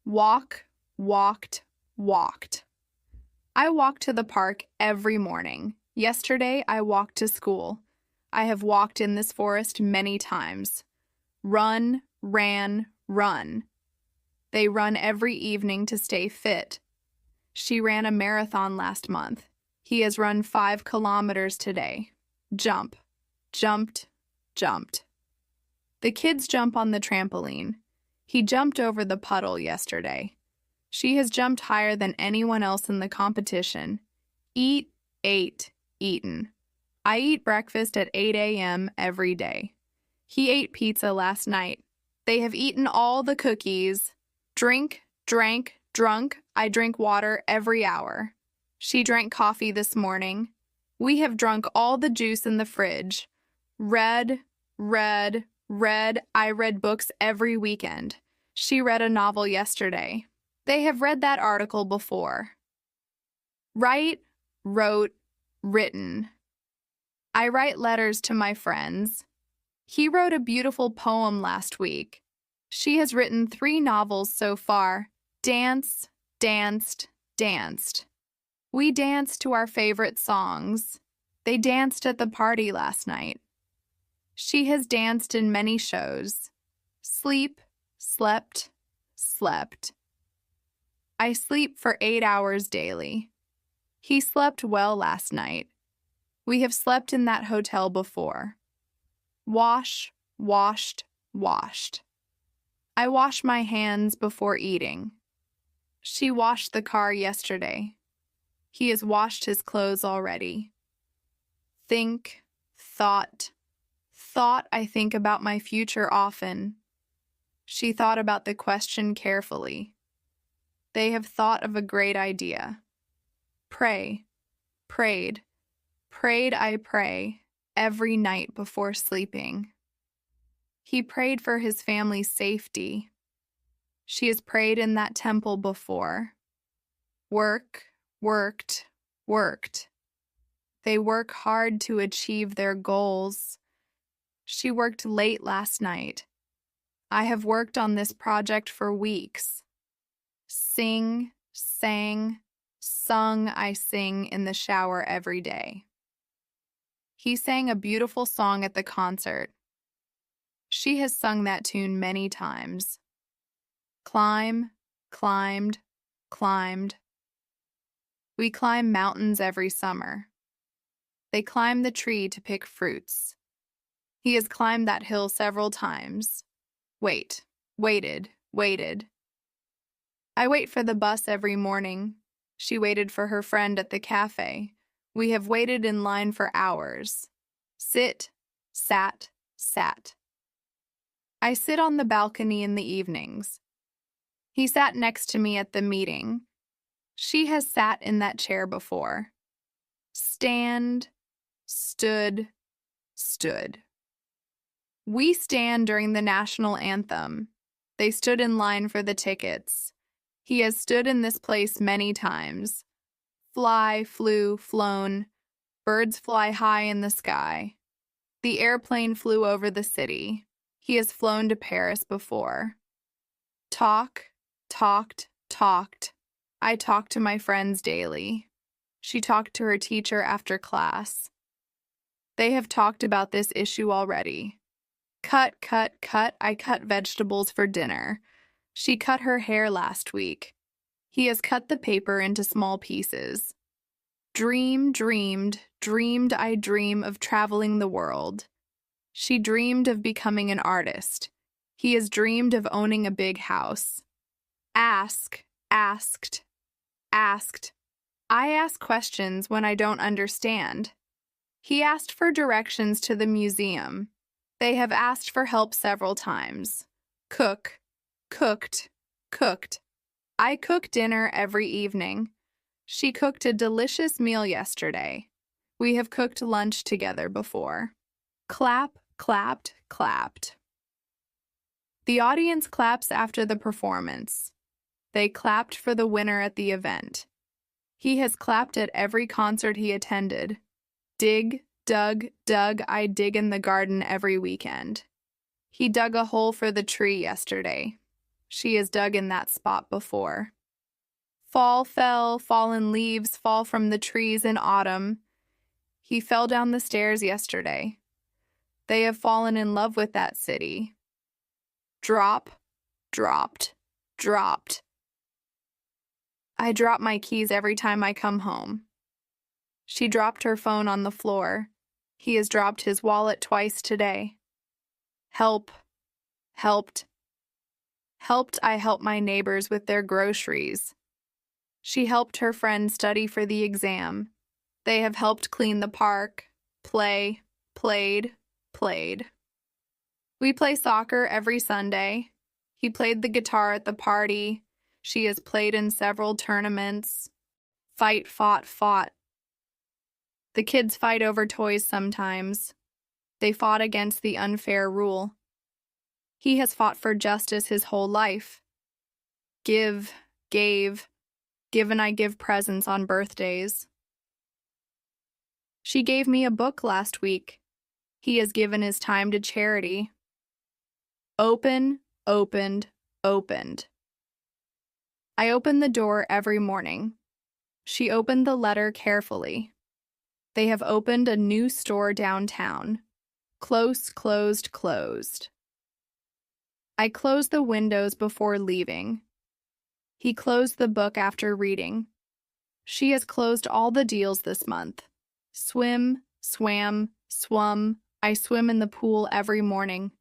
Walk, walked, walked. I walk to the park every morning. Yesterday, I walked to school. I have walked in this forest many times. Run, ran, run. They run every evening to stay fit. She ran a marathon last month. He has run 5 kilometers today. Jump, jumped, jumped. The kids jump on the trampoline. He jumped over the puddle yesterday. She has jumped higher than anyone else in the competition. Eat, ate, eaten. I eat breakfast at 8 a.m. every day. He ate pizza last night. They have eaten all the cookies. Drink, drank, drunk. I drink water every hour. She drank coffee this morning. We have drunk all the juice in the fridge. Read, read, read. I read books every weekend. She read a novel yesterday. They have read that article before. Write, wrote, written. I write letters to my friends. He wrote a beautiful poem last week. She has written 3 novels so far. Dance, danced, danced. We danced to our favorite songs. They danced at the party last night. She has danced in many shows. Sleep, slept, slept. I sleep for 8 hours daily. He slept well last night. We have slept in that hotel before. Wash, washed, washed. I wash my hands before eating. She washed the car yesterday. He has washed his clothes already. Think, thought. Thought I think about my future often. She thought about the question carefully. They have thought of a great idea. Pray, prayed, prayed I pray every night before sleeping. He prayed for his family's safety. She has prayed in that temple before. Work, worked, worked. They work hard to achieve their goals. She worked late last night. I have worked on this project for weeks. Sing, sang, sung I sing in the shower every day. He sang a beautiful song at the concert. She has sung that tune many times. Climb, climbed, climbed. We climb mountains every summer. They climb the tree to pick fruits. He has climbed that hill several times. Waited. I wait for the bus every morning. She waited for her friend at the cafe. We have waited in line for hours. Sit, sat, sat. I sit on the balcony in the evenings. He sat next to me at the meeting. She has sat in that chair before. Stand, stood, stood. We stand during the national anthem. They stood in line for the tickets. He has stood in this place many times. Fly, flew, flown. Birds fly high in the sky. The airplane flew over the city. He has flown to Paris before. Talk, talked, talked. I talk to my friends daily. She talked to her teacher after class. They have talked about this issue already. Cut, cut, cut. I cut vegetables for dinner. She cut her hair last week. He has cut the paper into small pieces. Dream, dreamed I dream of traveling the world. She dreamed of becoming an artist. He has dreamed of owning a big house. Ask, asked, asked. I ask questions when I don't understand. He asked for directions to the museum. They have asked for help several times. Cook, cooked, cooked. I cook dinner every evening. She cooked a delicious meal yesterday. We have cooked lunch together before. Clap, clapped, clapped. The audience claps after the performance. They clapped for the winner at the event. He has clapped at every concert he attended. Dig, dug, dug. I dig in the garden every weekend. He dug a hole for the tree yesterday. She has dug in that spot before. Fall fell, fallen leaves fall from the trees in autumn. He fell down the stairs yesterday. They have fallen in love with that city. Drop, dropped, dropped. I drop my keys every time I come home. She dropped her phone on the floor. He has dropped his wallet twice today. Help, helped. Helped I help my neighbors with their groceries. She helped her friend study for the exam. They have helped clean the park, play, played, played. We play soccer every Sunday. He played the guitar at the party. She has played in several tournaments. Fight, fought, fought. The kids fight over toys sometimes. They fought against the unfair rule. He has fought for justice his whole life. Give, gave, given I give presents on birthdays. She gave me a book last week. He has given his time to charity. Open, opened, opened. I open the door every morning. She opened the letter carefully. They have opened a new store downtown. Close, closed, closed. I closed the windows before leaving. He closed the book after reading. She has closed all the deals this month. Swim, swam, swum. I swim in the pool every morning.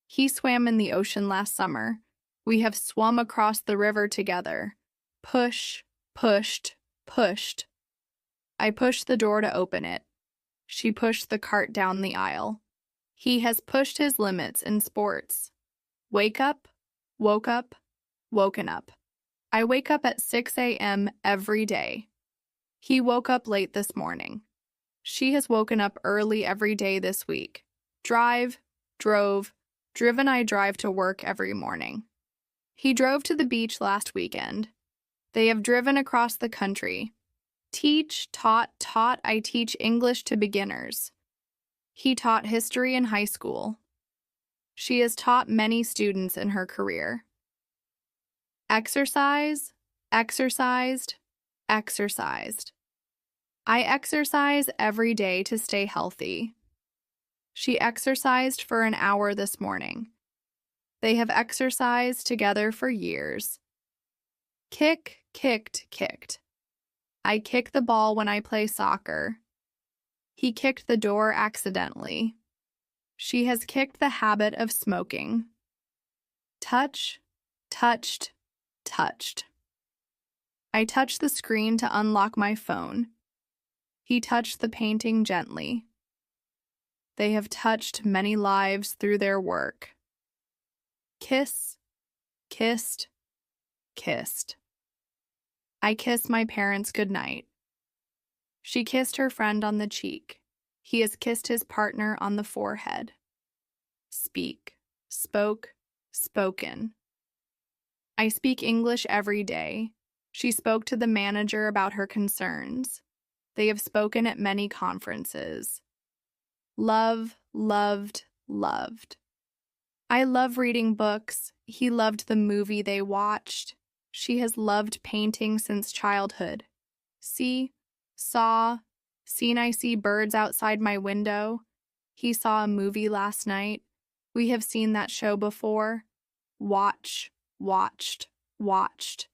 He swam in the ocean last summer. We have swum across the river together. Push, pushed, pushed. I pushed the door to open it. She pushed the cart down the aisle. He has pushed his limits in sports. Wake up, woke up, woken up. I wake up at 6 a.m. every day. He woke up late this morning. She has woken up early every day this week. Drive, drove, driven. I drive to work every morning. He drove to the beach last weekend. They have driven across the country. Teach, taught, taught. I teach English to beginners. He taught history in high school. She has taught many students in her career. Exercise, exercised, exercised. I exercise every day to stay healthy. She exercised for an hour this morning. They have exercised together for years. Kick, kicked, kicked. I kick the ball when I play soccer. He kicked the door accidentally. She has kicked the habit of smoking. Touch, touched, touched. I touched the screen to unlock my phone. He touched the painting gently. They have touched many lives through their work. Kiss, kissed, kissed. I kiss my parents goodnight. She kissed her friend on the cheek. He has kissed his partner on the forehead. Speak, spoke, spoken. I speak English every day. She spoke to the manager about her concerns. They have spoken at many conferences. Love, loved, loved. I love reading books. He loved the movie they watched. She has loved painting since childhood. See, saw, seen. I see birds outside my window. He saw a movie last night. We have seen that show before. Watch, watched, watched.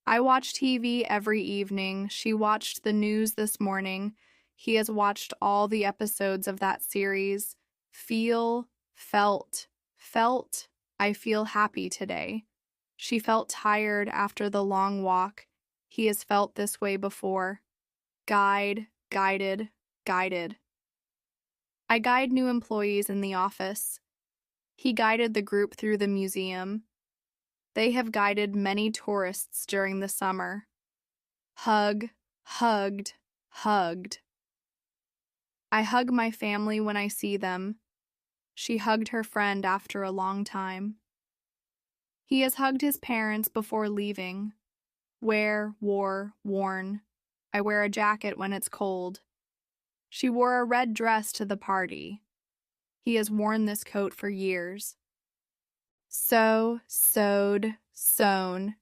I watch TV every evening. She watched the news this morning. He has watched all the episodes of that series. Feel, felt, felt. I feel happy today. She felt tired after the long walk. He has felt this way before. Guide, guided, guided. I guide new employees in the office. He guided the group through the museum. They have guided many tourists during the summer. Hug, hugged, hugged. I hug my family when I see them. She hugged her friend after a long time. He has hugged his parents before leaving. Wear, wore, worn. I wear a jacket when it's cold. She wore a red dress to the party. He has worn this coat for years. Sew, sewed, sewn.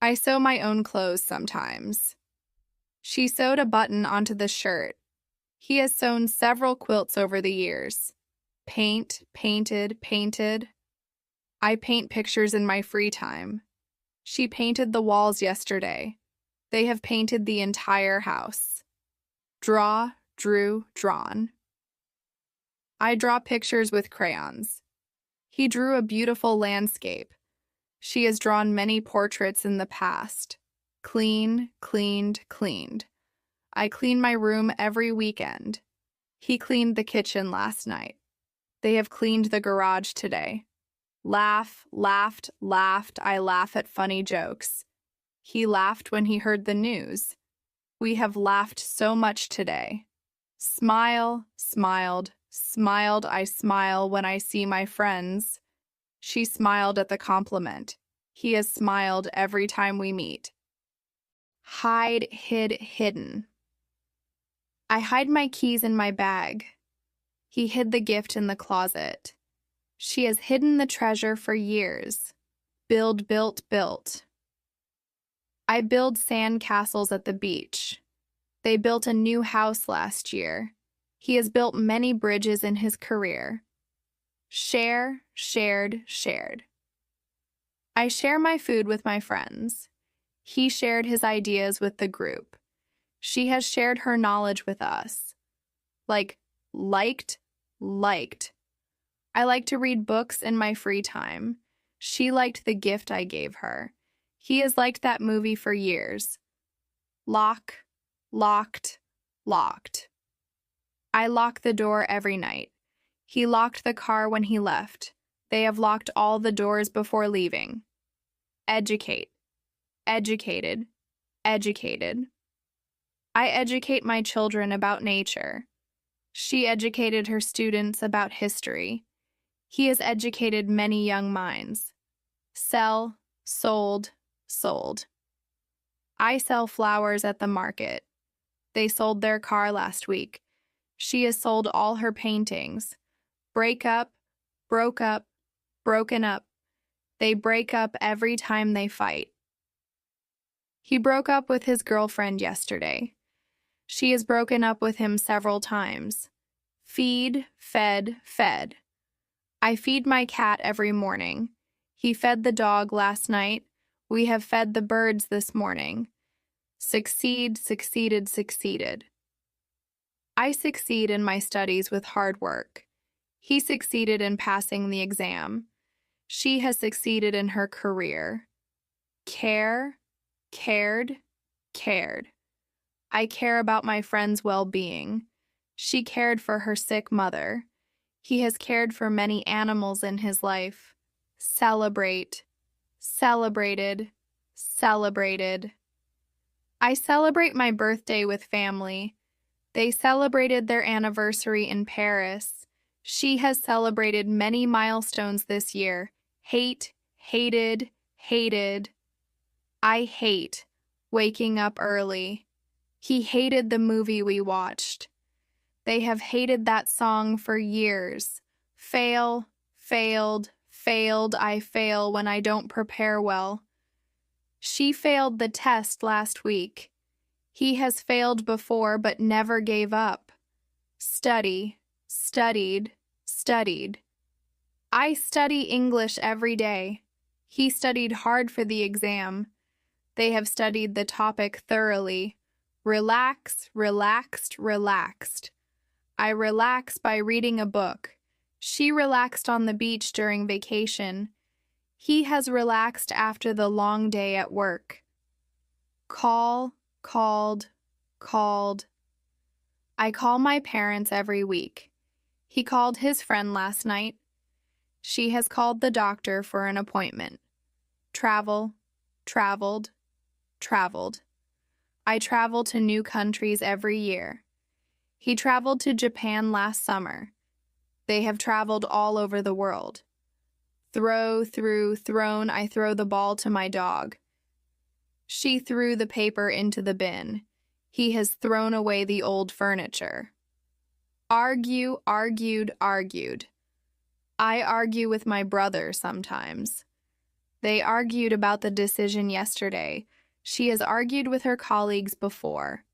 I sew my own clothes sometimes. She sewed a button onto the shirt. He has sewn several quilts over the years. Paint, painted, painted. I paint pictures in my free time. She painted the walls yesterday. They have painted the entire house. Draw, drew, drawn. I draw pictures with crayons. He drew a beautiful landscape. She has drawn many portraits in the past. Clean, cleaned, cleaned. I clean my room every weekend. He cleaned the kitchen last night. They have cleaned the garage today. Laugh, laughed, laughed. I laugh at funny jokes. He laughed when he heard the news. We have laughed so much today. Smile, smiled, smiled. I smile when I see my friends. She smiled at the compliment. He has smiled every time we meet. Hide, hid, hidden. I hide my keys in my bag. He hid the gift in the closet. She has hidden the treasure for years. Build, built, built. I build sand castles at the beach. They built a new house last year. He has built many bridges in his career. Share, shared, shared. I share my food with my friends. He shared his ideas with the group. She has shared her knowledge with us. Liked. I like to read books in my free time. She liked the gift I gave her. He has liked that movie for years. Lock, locked, locked. I lock the door every night. He locked the car when he left. They have locked all the doors before leaving. Educate, educated, educated. I educate my children about nature. She educated her students about history. He has educated many young minds. Sell, sold, sold. I sell flowers at the market. They sold their car last week. She has sold all her paintings. Break up, broke up, broken up. They break up every time they fight. He broke up with his girlfriend yesterday. She has broken up with him several times. Feed, fed, fed. I feed my cat every morning. He fed the dog last night. We have fed the birds this morning. Succeed, succeeded, succeeded. I succeed in my studies with hard work. He succeeded in passing the exam. She has succeeded in her career. Care, cared, cared. I care about my friend's well-being. She cared for her sick mother. He has cared for many animals in his life. Celebrate, celebrated, celebrated. I celebrate my birthday with family. They celebrated their anniversary in Paris. She has celebrated many milestones this year. Hate, hated, hated. I hate waking up early. He hated the movie we watched. They have hated that song for years. Fail, failed, failed. I fail when I don't prepare well. She failed the test last week. He has failed before but never gave up. Study, studied, studied. I study English every day. He studied hard for the exam. They have studied the topic thoroughly. Relax, relaxed, relaxed. I relax by reading a book. She relaxed on the beach during vacation. He has relaxed after the long day at work. Call, called, called. I call my parents every week. He called his friend last night. She has called the doctor for an appointment. Travel, traveled, traveled. I travel to new countries every year. He traveled to Japan last summer. They have traveled all over the world. Throw, threw, thrown. I throw the ball to my dog. She threw the paper into the bin. He has thrown away the old furniture. Argue, argued, argued. I argue with my brother sometimes. They argued about the decision yesterday. She has argued with her colleagues before.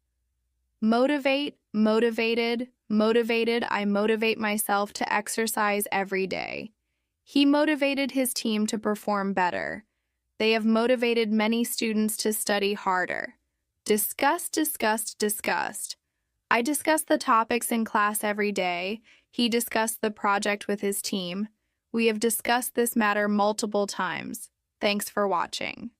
Motivate, motivated, motivated. I motivate myself to exercise every day. He motivated his team to perform better. They have motivated many students to study harder. Discuss, discussed, discussed. I discuss the topics in class every day. He discussed the project with his team. We have discussed this matter multiple times. Thanks for watching.